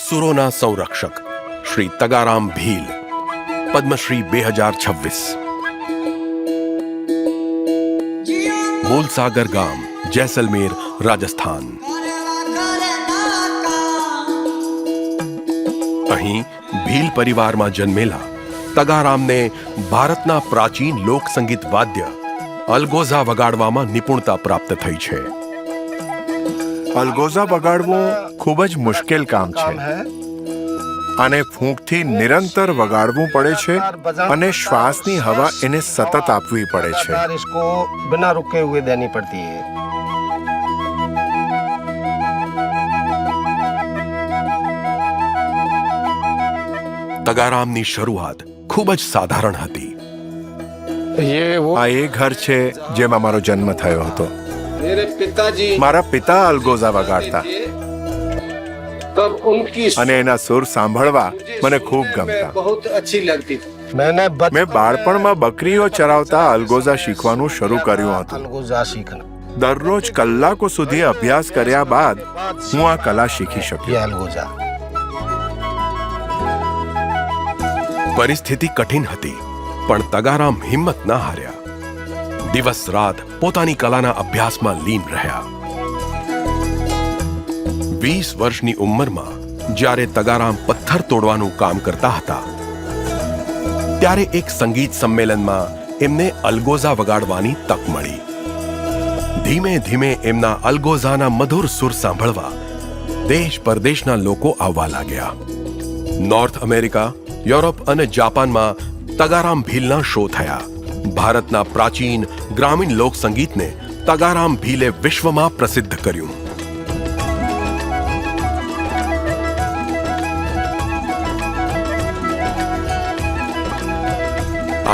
સુરોના સંરક્ષક શ્રી તગારામ ભીલ, પદ્મશ્રી 2026. મૂલસાગર ગામ, જેસલમેર, રાજસ્થાન. અહીં ભીલ પરિવારમાં જન્મેલા તગારામને ભારતના પ્રાચીન લોકસંગીત વાદ્ય અલગોઝા વગાડવામાં નિપુણતા પ્રાપ્ત થઈ છે. અલગોઝા વગાડવું ખૂબ જ મુશ્કેલ કામ છે અને ફૂંકથી નિરંતર વગાડવું પડે છે અને શ્વાસની હવા એને સતત આપવી પડે છે. इसको बिना रुके हुए देनी पड़ती है. તગારામની શરૂઆત ખૂબ જ સાધારણ હતી. આ એ ઘર છે જેમાં મારો જન્મ થયો હતો. मेरे पिताजी મારા પિતા અલગોઝા વગાડતા तब उनकी અને એના સુર સાંભળવા મને ખૂબ ગમતા. बहुत अच्छी लगती थी. मैंने મેં બાળપણમાં બકરીઓ ચરાવતા અલગોઝા શીખવાનું શરૂ કર્યું હતું. अलगोजा सीखना, દરરોજ કલાકો સુધી અભ્યાસ કર્યા બાદ હું આ કલા શીખી શક્યો. ये अलगोजा. પરિસ્થિતિ કઠિન હતી, પણ તગારામ હિંમત ના હાર્યા. દિવસ રાત પોતાની કલાના અભ્યાસમાં લીન રહ્યા. 20 વર્ષની ઉંમરમાં જ્યારે તગારામ પથ્થર તોડવાનું કામ કરતા હતા, ત્યારે એક સંગીત સંમેલનમાં એમને અલગોઝા વગાડવાની તક મળી. ધીમે ધીમે એમના અલગોઝાના મધુર સુર સાંભળવા દેશ પરદેશના લોકો આવવા લાગ્યા. નોર્થ અમેરિકા, યુરોપ અને જાપાનમાં તગારામ ભીલના શો થયા. ભારતના પ્રાચીન ગ્રામીણ લોકસંગીતને તગારામ ભીલે વિશ્વમાં પ્રસિદ્ધ કર્યું.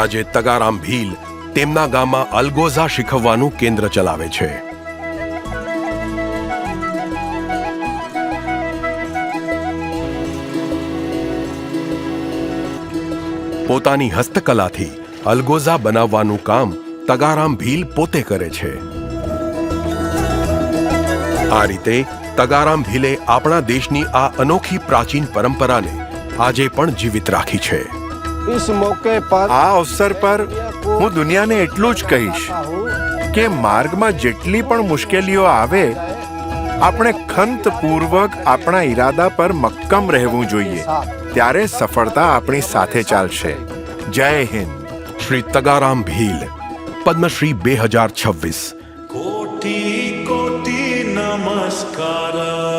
આજે તગારામ ભીલ તેમના ગામમાં અલગોઝા શીખવવાનું કેન્દ્ર ચલાવે છે. પોતાની હસ્તકલાથી અલગોઝા બનાવવાનું કામ તગારામ ભીલ પોતે કરે છે. આ રીતે તગારામ ભીલે આપણા દેશની આ અનોખી પ્રાચીન પરંપરાને આજે પણ જીવિત રાખી છે. इस मौके पर આ અવસર પર હું દુનિયાને એટલું જ કહીશ કે માર્ગમાં જેટલી પણ મુશ્કેલીઓ આવે, આપણે ખંતપૂર્વક આપણા ઈરાદા પર મક્કમ રહેવું જોઈએ. ત્યારે સફળતા આપણી સાથે ચાલશે. જય હિન્દ. શ્રી તગારામ ભીલ, પદ્મશ્રી 2026. कोटि कोटि नमस्कार.